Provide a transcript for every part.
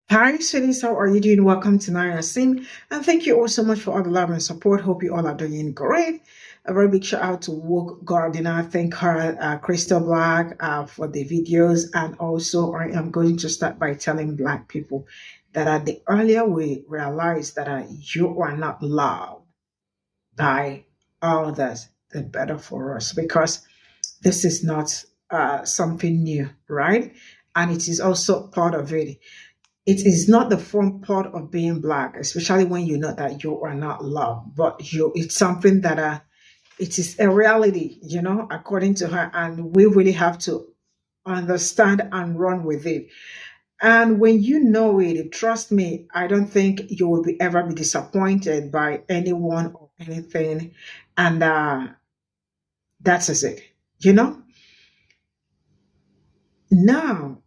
Hi, cities. How are you doing? Welcome to Naya Sim. And thank you all so much for all the love and support. Hope you all are doing great. A very big shout out to Woke Gardener. Thank her, Crystal Black, for the videos. And also, I am going to start by telling Black people that the earlier we realize that you are not loved by others, the better for us. Because this is not something new, right? And it is also part of it. It is not the fun part of being black, especially when you know that you are not loved, but it's something that it is a reality, according to her, and we really have to understand and run with it. And when you know it, trust me, I don't think you will ever be disappointed by anyone or anything. And that is it, you know? Now,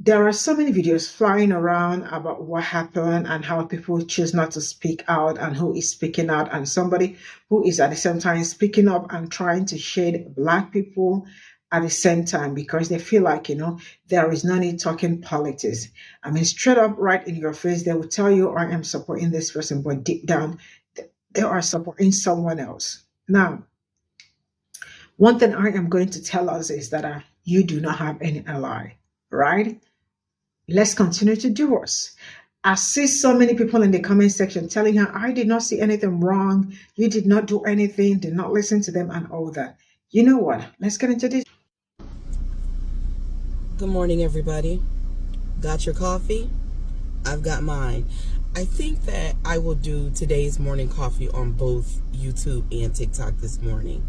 there are so many videos flying around about what happened and how people choose not to speak out and who is speaking out, and somebody who is at the same time speaking up and trying to shade Black people at the same time because they feel like, there is no need talking politics. I mean, straight up, right in your face, they will tell you, I am supporting this person, but deep down, they are supporting someone else. Now, one thing I am going to tell us is that you do not have any ally, right? Let's continue to do us. I see so many people in the comment section telling her, I did not see anything wrong. You did not do anything, did not listen to them and all that. You know what? Let's get into this. Good morning, everybody. Got your coffee? I've got mine. I think that I will do today's morning coffee on both YouTube and TikTok this morning.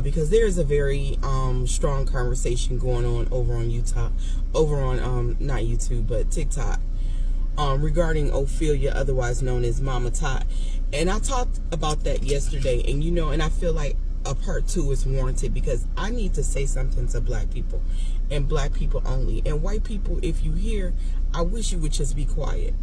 Because there is a very strong conversation going on over on not YouTube, but TikTok, regarding Ophelia, otherwise known as Mama Tot. And I talked about that yesterday, and I feel like a part 2 is warranted because I need to say something to Black people and Black people only. And white people, if you hear, I wish you would just be quiet.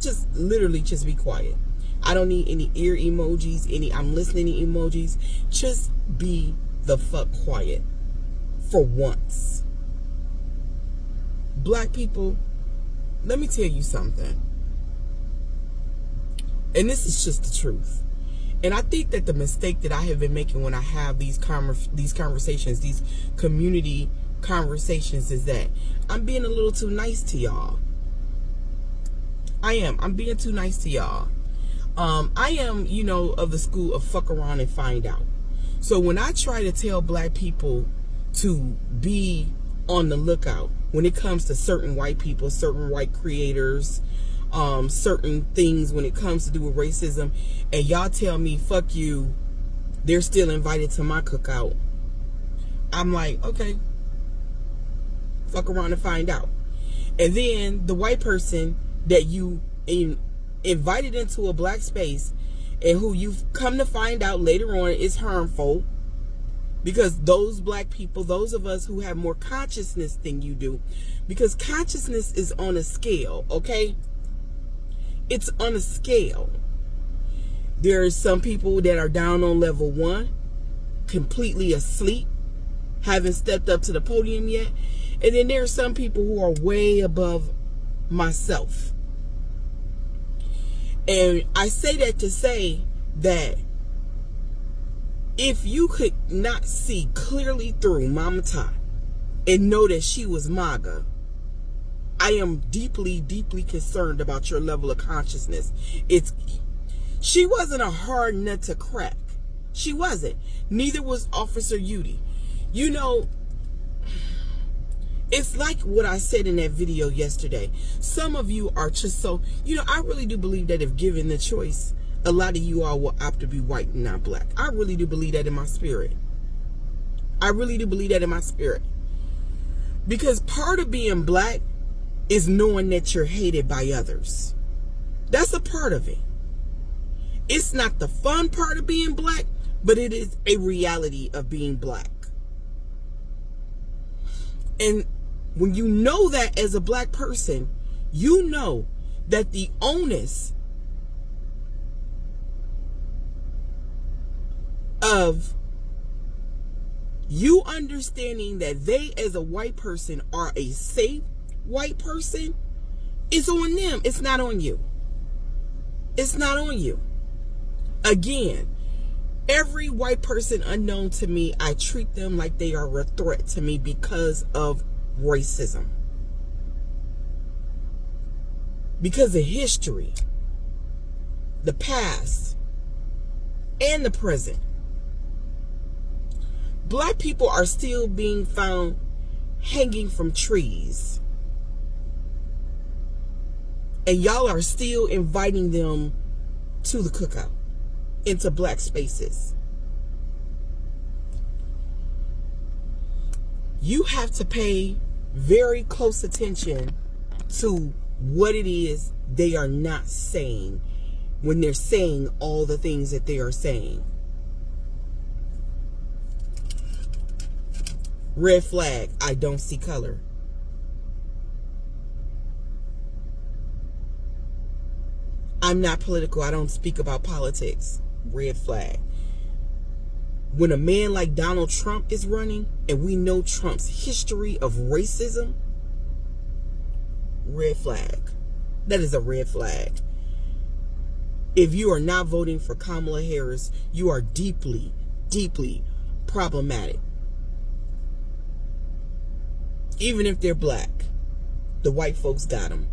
Just literally just be quiet. I don't need any ear emojis, any I'm listening emojis. Just be the fuck quiet for once. Black people, let me tell you something. And this is just the truth. And I think that the mistake that I have been making when I have these conversations, these community conversations, is that I'm being a little too nice to y'all. I am. I'm being too nice to y'all. I am, of the school of fuck around and find out. So when I try to tell Black people to be on the lookout when it comes to certain white people, certain white creators, certain things when it comes to do with racism, and y'all tell me, fuck you, they're still invited to my cookout, I'm like, okay, fuck around and find out. And then the white person that you invited into a Black space and who you've come to find out later on is harmful, because those Black people, those of us who have more consciousness than you do, because consciousness is on a scale, okay? It's on a scale. There are some people that are down on level 1, completely asleep, haven't stepped up to the podium yet. And then there are some people who are way above myself. And I say that to say that if you could not see clearly through Mama Tot and know that she was MAGA, I am deeply, deeply concerned about your level of consciousness. She wasn't a hard nut to crack. She wasn't. Neither was Officer Yudi. It's like what I said in that video yesterday. Some of you are just so, I really do believe that if given the choice, a lot of you all will opt to be white and not Black. I really do believe that in my spirit. I really do believe that in my spirit. Because part of being Black is knowing that you're hated by others. That's a part of it. It's not the fun part of being Black, but it is a reality of being Black. And when you know that as a Black person, you know that the onus of you understanding that they as a white person are a safe white person It's on them. It's not on you. It's not on you. Again, every white person unknown to me, I treat them like they are a threat to me because of racism. Because of history, the past, and the present. Black people are still being found hanging from trees. And y'all are still inviting them to the cookout, into black spaces. You have to pay very close attention to what it is they are not saying when they're saying all the things that they are saying. Red flag, I don't see color. I'm not political. I don't speak about politics. Red flag. When a man like Donald Trump is running, and we know Trump's history of racism, red flag. That is a red flag. If you are not voting for Kamala Harris, you are deeply, deeply problematic. Even if they're black, the white folks got them.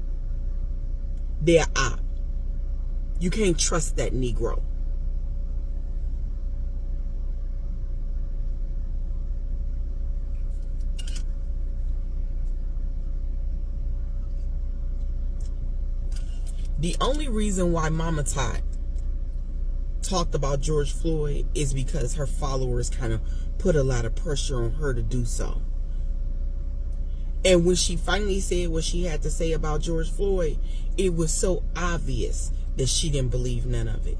They're op. You can't trust that Negro. The only reason why Mama Tot talked about George Floyd is because her followers kind of put a lot of pressure on her to do so. And when she finally said what she had to say about George Floyd, it was so obvious that she didn't believe none of it.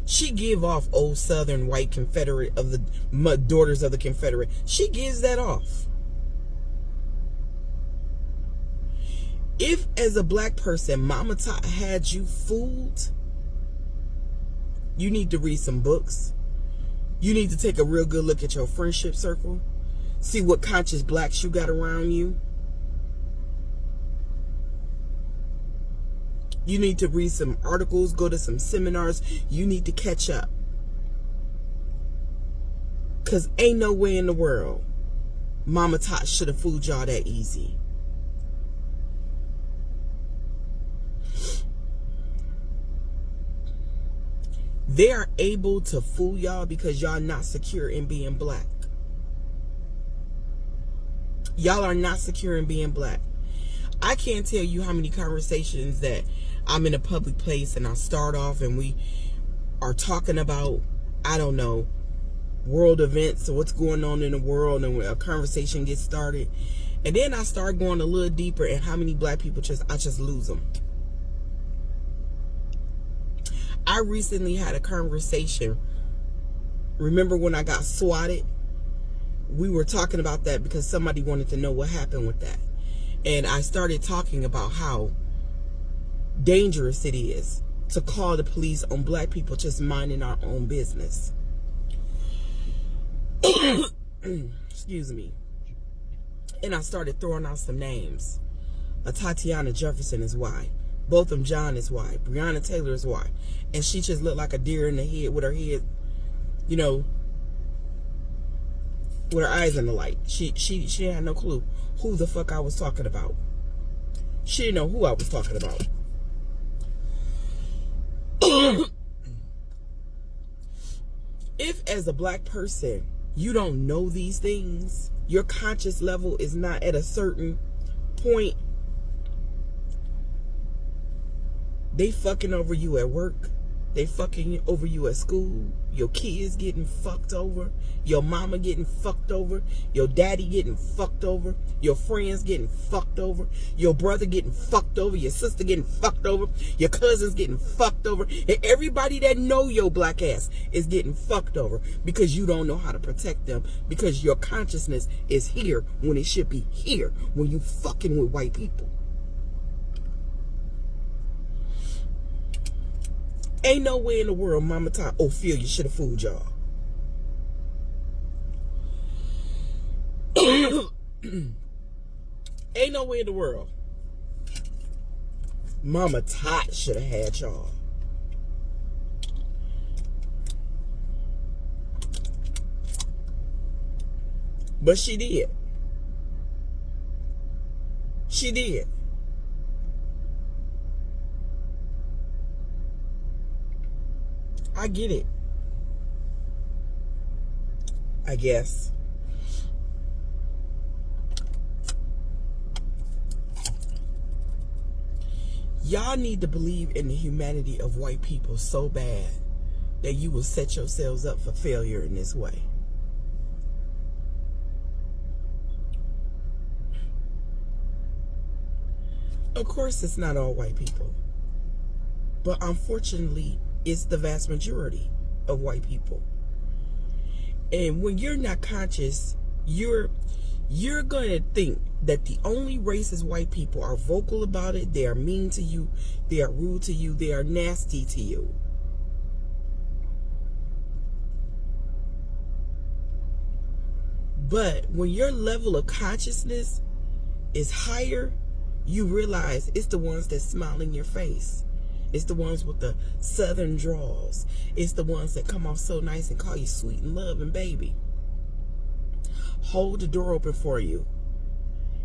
She give off old Southern white Confederate of the daughters of the Confederate. She gives that off. If, as a black person, Mama Tot had you fooled, you need to read some books. You need to take a real good look at your friendship circle. See what conscious blacks you got around you. You need to read some articles, go to some seminars. You need to catch up. Because ain't no way in the world Mama Tot should have fooled y'all that easy. They are able to fool y'all because y'all not secure in being black. Y'all are not secure in being black. I can't tell you how many conversations that I'm in a public place and I start off and we are talking about, I don't know, world events or what's going on in the world, and a conversation gets started. And then I start going a little deeper, and how many black people I just lose them. I recently had a conversation. Remember when I got swatted? We were talking about that because somebody wanted to know what happened with that. And I started talking about how dangerous it is to call the police on black people just minding our own business. Excuse me. And I started throwing out some names. Tatiana Jefferson is white. Botham John is white. Breonna Taylor is white. And she just looked like a deer in the head with her head, you know, with her eyes in the light. She had no clue who the fuck I was talking about. She didn't know who I was talking about. If, as a black person, you don't know these things, your conscious level is not at a certain point, they fucking over you at work. They fucking over you at school. Your kids getting fucked over. Your mama getting fucked over. Your daddy getting fucked over. Your friends getting fucked over. Your brother getting fucked over. Your sister getting fucked over. Your cousins getting fucked over. And everybody that know your black ass is getting fucked over because you don't know how to protect them, because your consciousness is here when it should be here when you fucking with white people. Ain't no way in the world Mama Tot, Ophelia should have fooled y'all. Ain't Ain't no way in the world. Mama Tot should have had y'all. But she did. She did. I get it. I guess. Y'all need to believe in the humanity of white people so bad that you will set yourselves up for failure in this way. Of course, it's not all white people. But unfortunately, it's the vast majority of white people. And when you're not conscious, you're going to think that the only racist white people are vocal about it. They are mean to you. They are rude to you. They are nasty to you. But when your level of consciousness is higher, you realize it's the ones that smile in your face. It's the ones with the southern draws. It's the ones that come off so nice and call you sweet and love and baby. Hold the door open for you.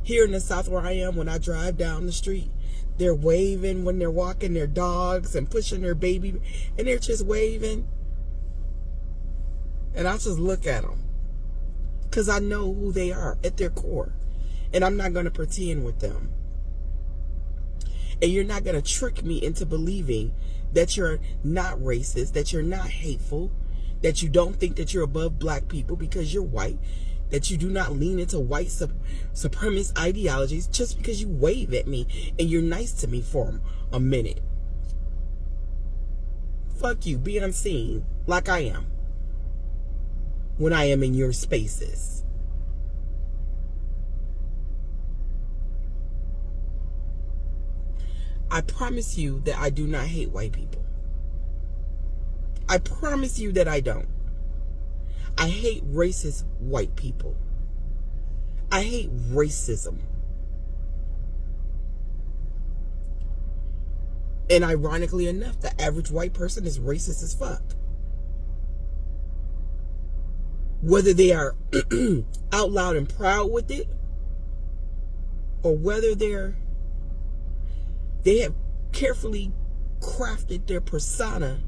Here in the South where I am, when I drive down the street, they're waving when they're walking their dogs and pushing their baby, and they're just waving. And I just look at them because I know who they are at their core, and I'm not going to pretend with them. And you're not going to trick me into believing that you're not racist, that you're not hateful, that you don't think that you're above black people because you're white, that you do not lean into white supremacist ideologies just because you wave at me and you're nice to me for a minute. Fuck you, be unseen like I am when I am in your spaces. I promise you that I do not hate white people. I promise you that I don't. I hate racist white people. I hate racism. And ironically enough, the average white person is racist as fuck. Whether they are out loud and proud with it, or whether they have carefully crafted their persona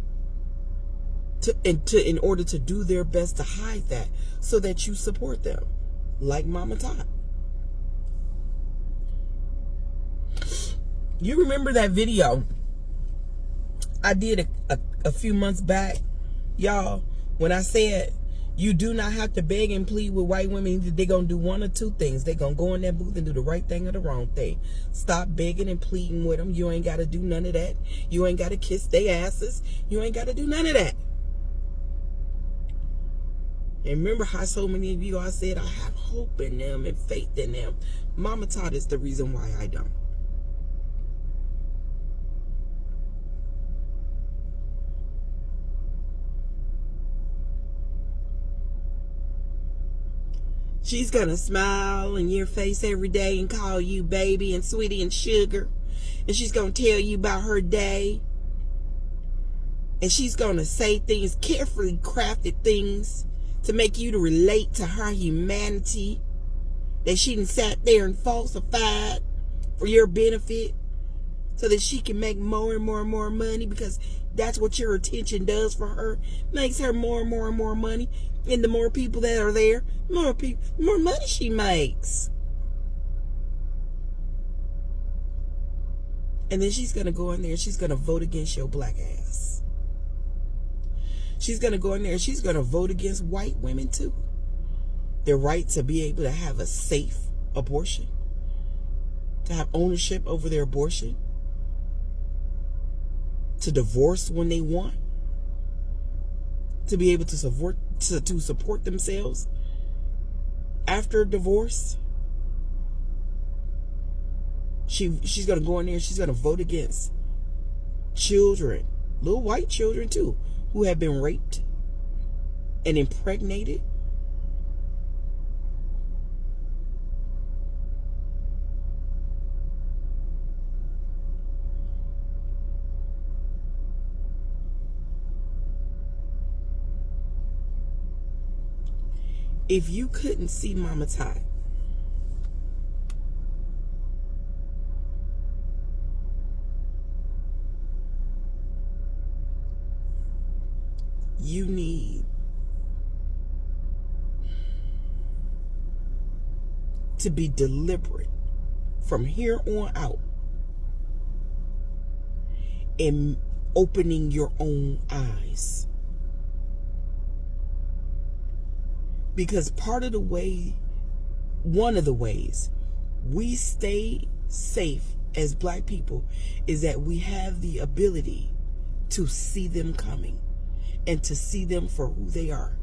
in order to do their best to hide that so that you support them, like Mama Tot. You remember that video I did a few months back, y'all, when I said you do not have to beg and plead with white women. They're going to do one or two things. They're going to go in that booth and do the right thing or the wrong thing. Stop begging and pleading with them. You ain't got to do none of that. You ain't got to kiss their asses. You ain't got to do none of that. And remember how so many of you, I said, I have hope in them and faith in them. Mama Tot is the reason why I don't. She's going to smile in your face every day and call you baby and sweetie and sugar. And she's going to tell you about her day. And she's going to say things, carefully crafted things, to make you to relate to her humanity that she done sat there and falsified for your benefit so that she can make more and more and more money, because that's what your attention does for her. Makes her more and more and more money. And the more people that are there, more money she makes. And then she's going to go in there and she's going to vote against your black ass. She's going to go in there and she's going to vote against white women too. Their right to be able to have a safe abortion, to have ownership over their abortion, to divorce when they want, to be able to support themselves after divorce. She's going to go in there and she's going to vote against children, little white children too, who have been raped and impregnated. If you couldn't see Mama Tot, you need to be deliberate from here on out in opening your own eyes. Because one of the ways we stay safe as Black people is that we have the ability to see them coming and to see them for who they are.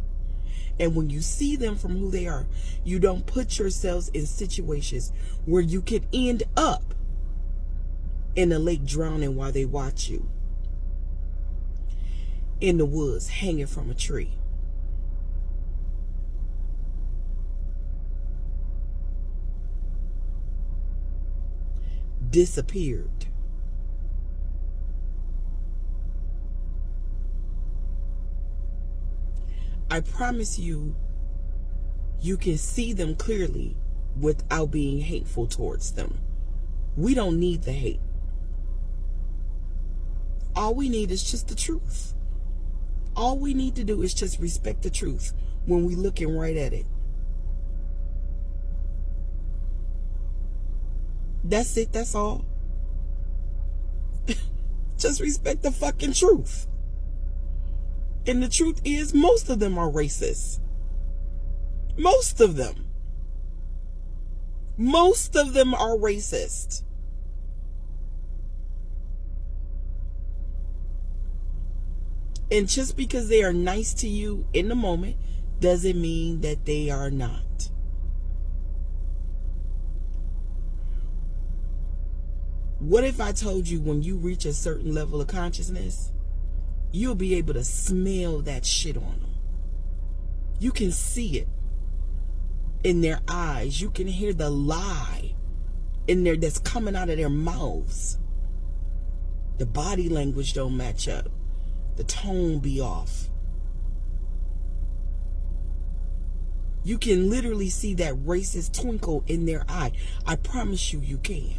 And when you see them from who they are, you don't put yourselves in situations where you could end up in a lake drowning while they watch you, in the woods hanging from a tree. Disappeared. I promise you, you can see them clearly without being hateful towards them. We don't need the hate. All we need is just the truth. All we need to do is just respect the truth when we looking right at it. That's it, that's all. Just respect the fucking truth. And the truth is, most of them are racist. Most of them. Most of them are racist. And just because they are nice to you in the moment doesn't mean that they are not. What if I told you when you reach a certain level of consciousness, you'll be able to smell that shit on them. You can see it in their eyes. You can hear the lie in there that's coming out of their mouths. The body language don't match up. The tone be off. You can literally see that racist twinkle in their eye. I promise you, you can.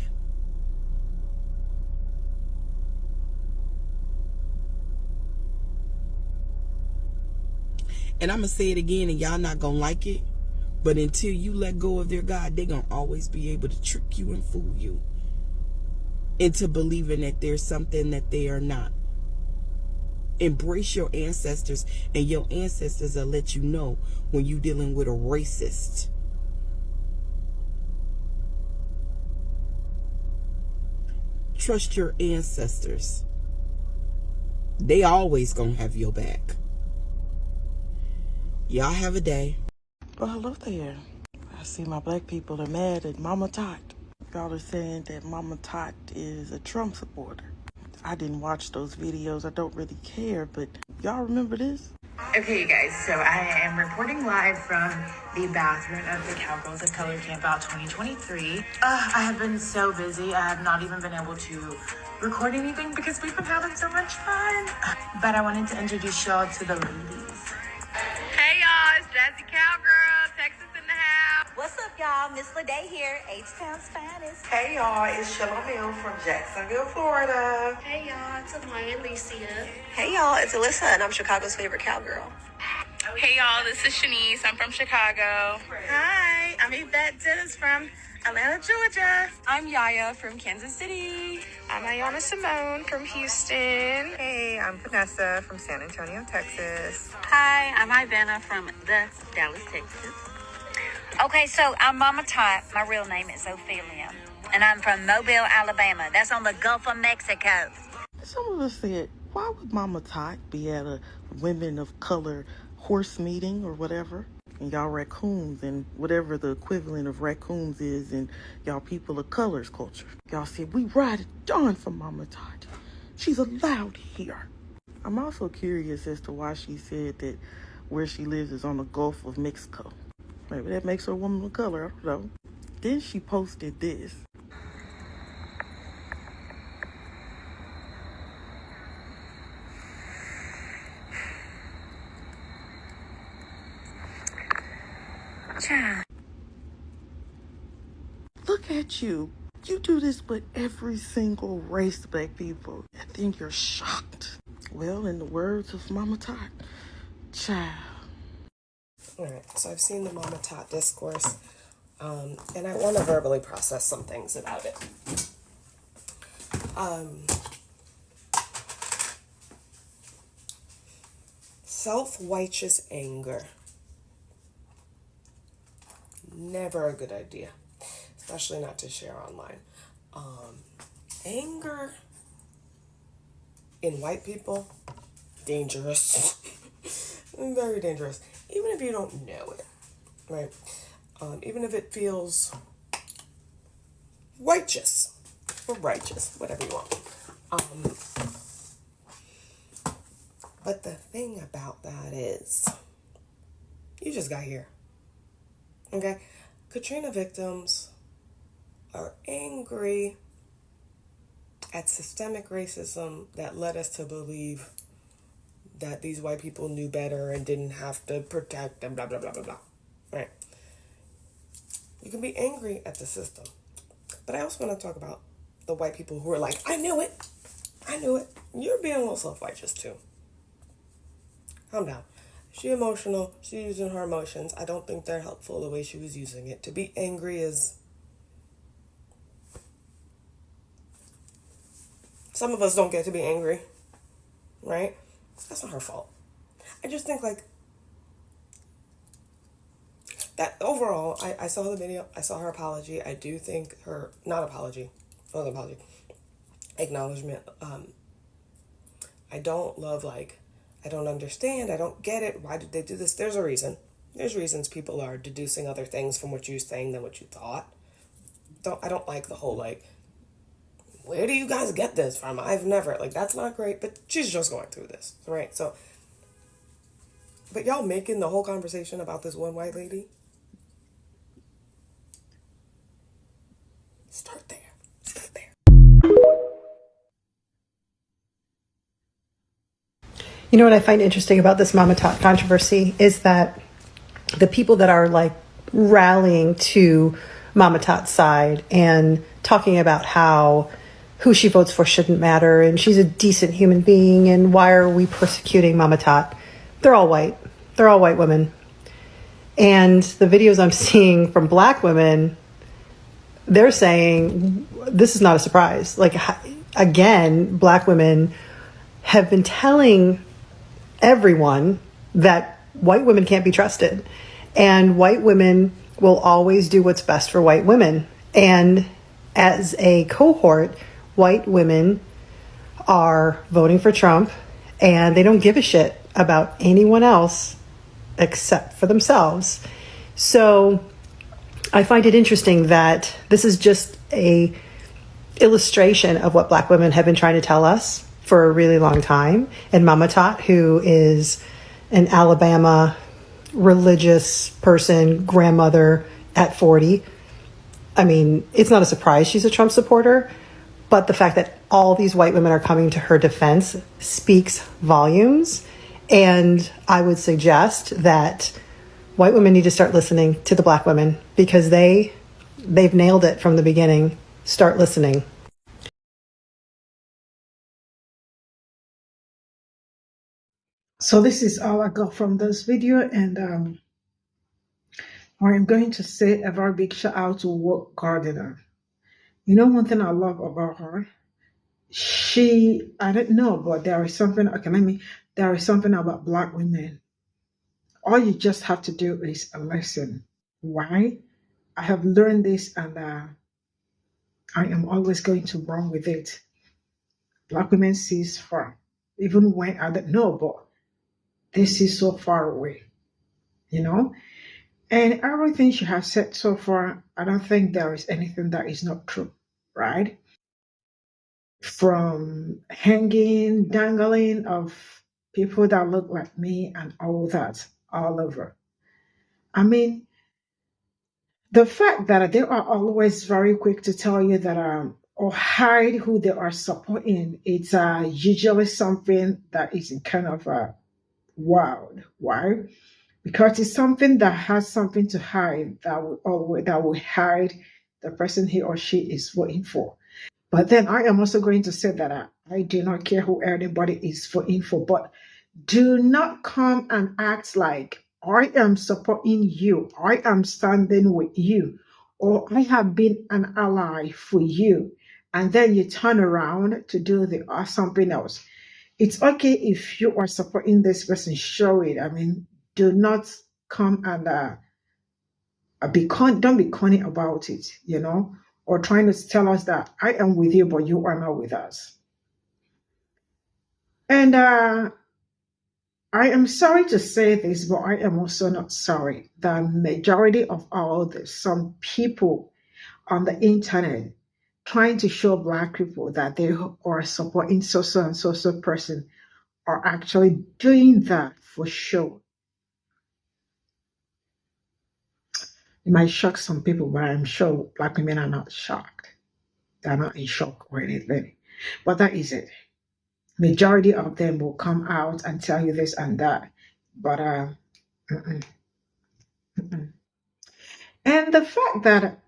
And I'm going to say it again, and y'all not going to like it. But until you let go of their God, they're going to always be able to trick you and fool you into believing that there's something that they are not. Embrace your ancestors, and your ancestors will let you know when you're dealing with a racist. Trust your ancestors. They always gonna have your back. Y'all have a day. Well, hello there. I see my Black people are mad at Mama Tot. Y'all are saying that Mama Tot is a Trump supporter. I didn't watch those videos. I don't really care, but y'all remember this? Okay, you guys, so I am reporting live from the bathroom of the Cowgirls of Color Campout 2023. I have been so busy. I have not even been able to record anything because we've been having so much fun. But I wanted to introduce y'all to the ladies. Hey y'all, it's Jazzy Cowgirl, Texas in the house. What's up, y'all? Miss Lede here, H-Town's finest. Hey y'all, it's Shalomil from Jacksonville, Florida. Hey y'all, it's Amaya Alicia. Hey y'all, it's Alyssa, and I'm Chicago's favorite cowgirl. Hey y'all, this is Shanice. I'm from Chicago. Hi, I'm Yvette Dennis from Atlanta, Georgia. I'm Yaya from Kansas City. I'm Ayana Simone from Houston. Hey, I'm Vanessa from San Antonio, Texas. Hi, I'm Ivana from the Dallas, Texas. Okay, so I'm Mama Tot. My real name is Ophelia, and I'm from Mobile, Alabama. That's on the Gulf of Mexico. Some of us said, why would Mama Tot be at a women of color horse meeting or whatever? And y'all raccoons and whatever the equivalent of raccoons is in y'all people of colors culture. Y'all said, we ride it on for Mama Tot. She's allowed here. I'm also curious as to why she said that where she lives is on the Gulf of Mexico. Maybe that makes her a woman of color, I don't know. Then she posted this. Look at you. You do this with every single race, black people, and then you're shocked. Well, in the words of Mama Tot, child. Alright, so I've seen the Mama Tot discourse, and I want to verbally process some things about it. Self-righteous anger. Never a good idea, especially not to share online. Anger in white people, dangerous. Very dangerous. Even if you don't know it, right? Even if it feels righteous or righteous, whatever you want. But the thing about that is, you just got here. Okay? Katrina victims are angry at systemic racism that led us to believe that these white people knew better and didn't have to protect them, blah, blah, blah, blah, blah. Right? You can be angry at the system. But I also want to talk about the white people who are like, I knew it. You're being a little self-righteous too. Calm down. She's emotional. She's using her emotions. I don't think they're helpful the way she was using it. To be angry is... Some of us don't get to be angry. Right? That's not her fault. I just think like... that overall, I saw the video. I saw her apology. I do think her... Not apology. Not apology. Acknowledgement. I don't love like... I don't understand. I don't get it. Why did they do this? There's a reason. There's reasons people are deducing other things from what you're saying than what you thought. I don't like the whole like, where do you guys get this from? I've never, like, that's not great, but she's just going through this, right? So, but y'all making the whole conversation about this one white lady? Start there. You know what I find interesting about this Mama Tot controversy is that the people that are like rallying to Mama Tot's side and talking about how who she votes for shouldn't matter and she's a decent human being and why are we persecuting Mama Tot, they're all white. They're all white women. And the videos I'm seeing from black women, they're saying this is not a surprise. Like, again, black women have been telling everyone that white women can't be trusted and white women will always do what's best for white women. And as a cohort, white women are voting for Trump and they don't give a shit about anyone else except for themselves. So I find it interesting that this is just a illustration of what black women have been trying to tell us for a really long time. And Mama Tot, who is an Alabama religious person, grandmother at 40. I mean, it's not a surprise she's a Trump supporter, but the fact that all these white women are coming to her defense speaks volumes. And I would suggest that white women need to start listening to the black women because they've nailed it from the beginning. Start listening. So this is all I got from this video, and I'm going to say a very big shout out to Work Gardener. You know, one thing I love about her, I don't know, but there is something, there is something about black women. All you just have to do is listen. Why? I have learned this, and I am always going to run with it. Black women see far, even when I don't know, but they see so far away, you know? And everything she has said so far, I don't think there is anything that is not true, right? From hanging, dangling of people that look like me and all that, all over. I mean, the fact that they are always very quick to tell you that or hide who they are supporting, it's usually something that is kind of wild. Why? because it's something that has something to hide, that will hide the person he or she is voting for. But then I am also going to say that I do not care who anybody is voting for, but do not come and act like I am supporting you, I am standing with you, or I have been an ally for you, and then you turn around to do something else. It's okay if you are supporting this person, show it. I mean, do not come and don't be cunning about it, or trying to tell us that I am with you, but you are not with us. And I am sorry to say this, but I am also not sorry. The majority of all this, some people on the internet trying to show Black people that they are supporting so and so person are actually doing that for show. It might shock some people, but I'm sure Black women are not shocked. They're not in shock or anything. But that is it. Majority of them will come out and tell you this and that. But and the fact that,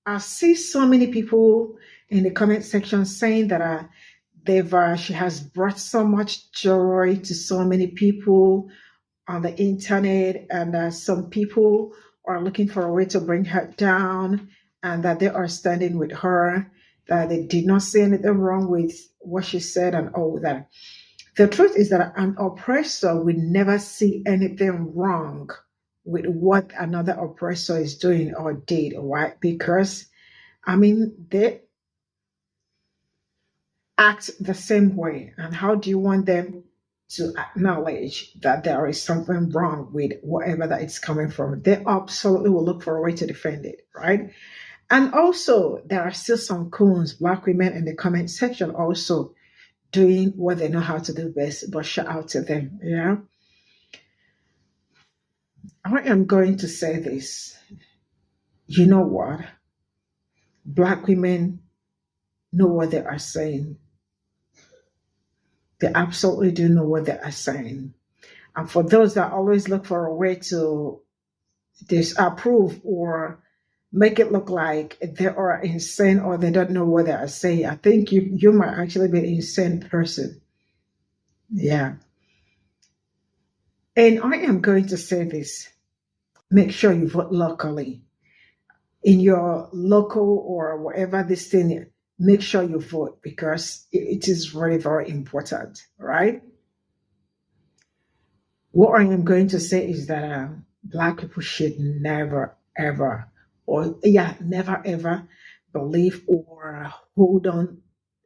I see so many people in the comment section saying that she has brought so much joy to so many people on the internet, and some people are looking for a way to bring her down, and that they are standing with her, that they did not see anything wrong with what she said and all that. The truth is that an oppressor will never see anything wrong with what another oppressor is doing or did, right? Because, they act the same way. And how do you want them to acknowledge that there is something wrong with whatever that it's coming from? They absolutely will look for a way to defend it, right? And also, there are still some coons, Black women in the comment section also doing what they know how to do best, but shout out to them, yeah? I am going to say this. You know what? Black women know what they are saying. They absolutely do know what they are saying. And for those that always look for a way to disapprove or make it look like they are insane or they don't know what they are saying, I think you might actually be an insane person. Yeah. And I am going to say this. Make sure you vote locally. In your local or whatever this thing, make sure you vote, because it is very, very important, right? What I am going to say is that Black people should never, ever, never, ever believe or hold on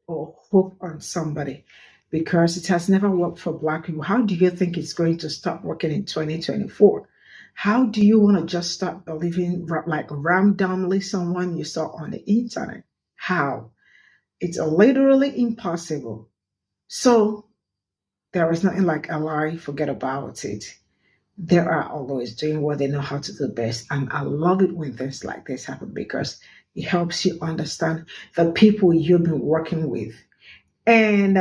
or hope on somebody, because it has never worked for Black people. How do you think it's going to start working in 2024? How do you want to just start believing like randomly someone you saw on the internet? How? It's literally impossible. So there is nothing like a lie, forget about it. They are always doing what they know how to do best. And I love it when things like this happen, because it helps you understand the people you've been working with. And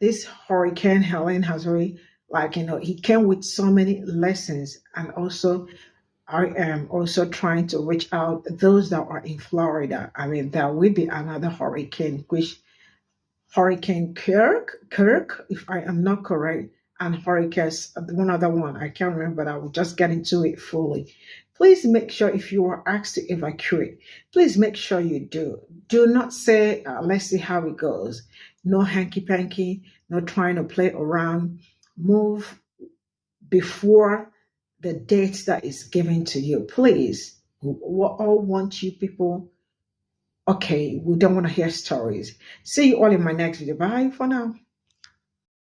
this Hurricane Helen has really, he came with so many lessons. And also, I am also trying to reach out those that are in Florida. There will be another hurricane, which Hurricane Kirk, if I am not correct, and Hurricanes, one other one, I can't remember, but I will just get into it fully. Please make sure, if you are asked to evacuate, please make sure you do. Do not say, let's see how it goes. No hanky-panky, no trying to play around. Move before the date that is given to you. Please, we all want you people. Okay, we don't want to hear stories. See you all in my next video. Bye for now.